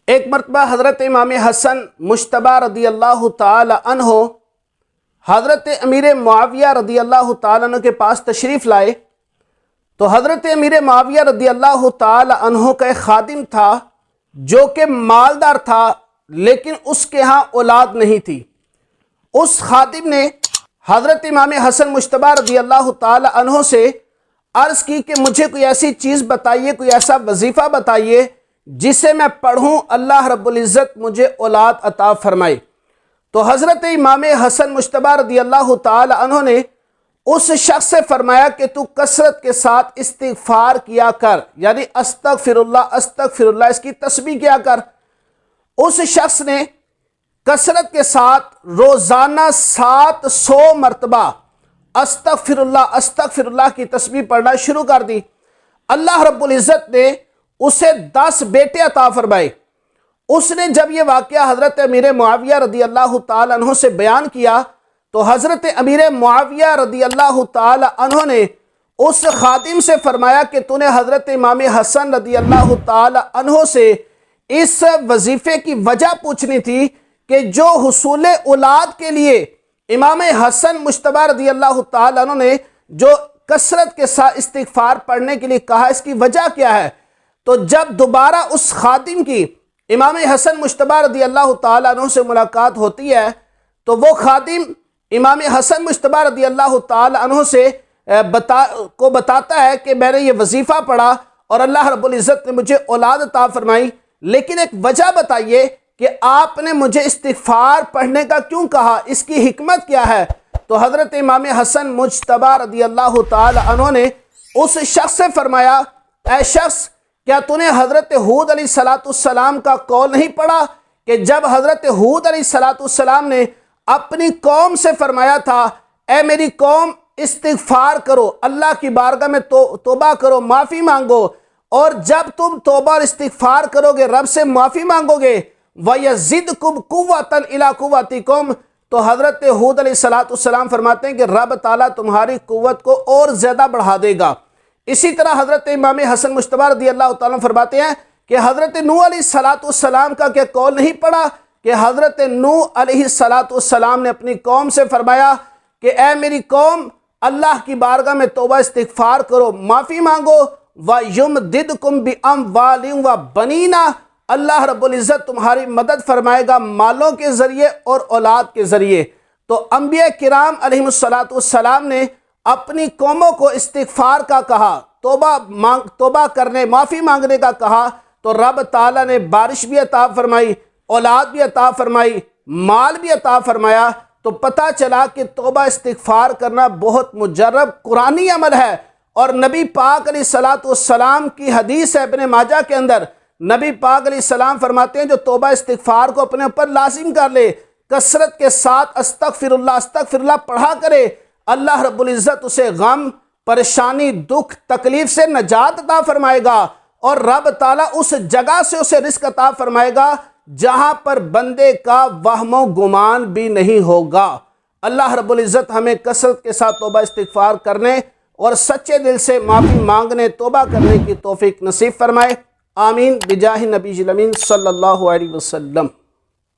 ایک مرتبہ حضرت امام حسن مجتبی رضی اللہ تعالی عنہ حضرت امیر معاویہ رضی اللہ تعالی عنہ کے پاس تشریف لائے تو حضرت امیر معاویہ رضی اللہ تعالی عنہ کا ایک خادم تھا جو کہ مالدار تھا لیکن اس کے ہاں اولاد نہیں تھی۔ اس خادم نے حضرت امام حسن مجتبی رضی اللہ تعالی عنہ سے عرض کی کہ مجھے کوئی ایسی چیز بتائیے، کوئی ایسا وظیفہ بتائیے جسے میں پڑھوں اللہ رب العزت مجھے اولاد عطا فرمائے۔ تو حضرت امام حسن مجتبی رضی اللہ تعالی عنہ نے اس شخص سے فرمایا کہ تو کثرت کے ساتھ استغفار کیا کر، یعنی استغفر اللہ اس کی تسبیح کیا کر۔ اس شخص نے کثرت کے ساتھ روزانہ 700 مرتبہ استغفر اللہ کی تسبیح پڑھنا شروع کر دی۔ اللہ رب العزت نے اسے 10 بیٹے عطا فرمائے۔ اس نے جب یہ واقعہ حضرت امیر معاویہ رضی اللہ تعالی عنہ سے بیان کیا تو حضرت امیر معاویہ رضی اللہ تعالی عنہ نے اس خادم سے فرمایا کہ تو نے حضرت امام حسن رضی اللہ تعالی عنہ سے اس وظیفے کی وجہ پوچھنی تھی کہ جو حصول اولاد کے لیے امام حسن مجتبی رضی اللہ تعالی عنہ نے جو کثرت کے ساتھ استغفار پڑھنے کے لیے کہا، اس کی وجہ کیا ہے؟ تو جب دوبارہ اس خادم کی امام حسن مجتبی رضی اللہ تعالی عنہ سے ملاقات ہوتی ہے تو وہ خادم امام حسن مجتبی رضی اللہ تعالی عنہ سے بتاتا ہے کہ میں نے یہ وظیفہ پڑھا اور اللہ رب العزت نے مجھے اولاد عطا فرمائی، لیکن ایک وجہ بتائیے کہ آپ نے مجھے استغفار پڑھنے کا کیوں کہا، اس کی حکمت کیا ہے؟ تو حضرت امام حسن مجتبی رضی اللہ تعالی عنہ نے اس شخص سے فرمایا، اے شخص کیا تو نے حضرت ہود علیہ السلام کا قول نہیں پڑھا کہ جب حضرت ہود علیہ السلام نے اپنی قوم سے فرمایا تھا اے میری قوم استغفار کرو، اللہ کی بارگاہ میں توبہ کرو، معافی مانگو، اور جب تم توبہ اور استغفار کرو گے رب سے معافی مانگو گے وَيَزِدْكُمْ قُوَّةً إِلَىٰ قُوَّتِكُمْ، تو حضرت ہود علیہ السلام فرماتے ہیں کہ رب تعالیٰ تمہاری قوت کو اور زیادہ بڑھا دے گا۔ اسی طرح حضرت امام حسن مجتبی رضی اللہ تعالیٰ فرماتے ہیں کہ حضرت نوح علیہ السلام کا کیا قول نہیں پڑھا کہ حضرت نوح علیہ السلام نے اپنی قوم سے فرمایا کہ اے میری قوم اللہ کی بارگاہ میں توبہ استغفار کرو، معافی مانگو، وَيُمْدِدْكُمْ بِأَمْوَالٍ وَبَنِينَ، اللہ رب العزت تمہاری مدد فرمائے گا مالوں کے ذریعے اور اولاد کے ذریعے۔ تو انبیاء کرام علیہ السلام نے اپنی قوموں کو استغفار کا کہا، توبہ کرنے، معافی مانگنے کا کہا، تو رب تعالیٰ نے بارش بھی عطا فرمائی، اولاد بھی عطا فرمائی، مال بھی عطا فرمایا۔ تو پتہ چلا کہ توبہ استغفار کرنا بہت مجرب قرآنی عمل ہے، اور نبی پاک علیہ السلام کی حدیث ہے ابن ماجہ کے اندر، نبی پاک علیہ السلام فرماتے ہیں جو توبہ استغفار کو اپنے اوپر لازم کر لے، کثرت کے ساتھ استغفر اللہ پڑھا کرے، اللہ رب العزت اسے غم، پریشانی، دکھ، تکلیف سے نجات عطا فرمائے گا، اور رب تعالیٰ اس جگہ سے اسے رزق عطا فرمائے گا جہاں پر بندے کا وہم و گمان بھی نہیں ہوگا۔ اللہ رب العزت ہمیں کثرت کے ساتھ توبہ استغفار کرنے اور سچے دل سے معافی مانگنے، توبہ کرنے کی توفیق نصیب فرمائے، آمین بجاہ نبی الامین صلی اللہ علیہ وسلم۔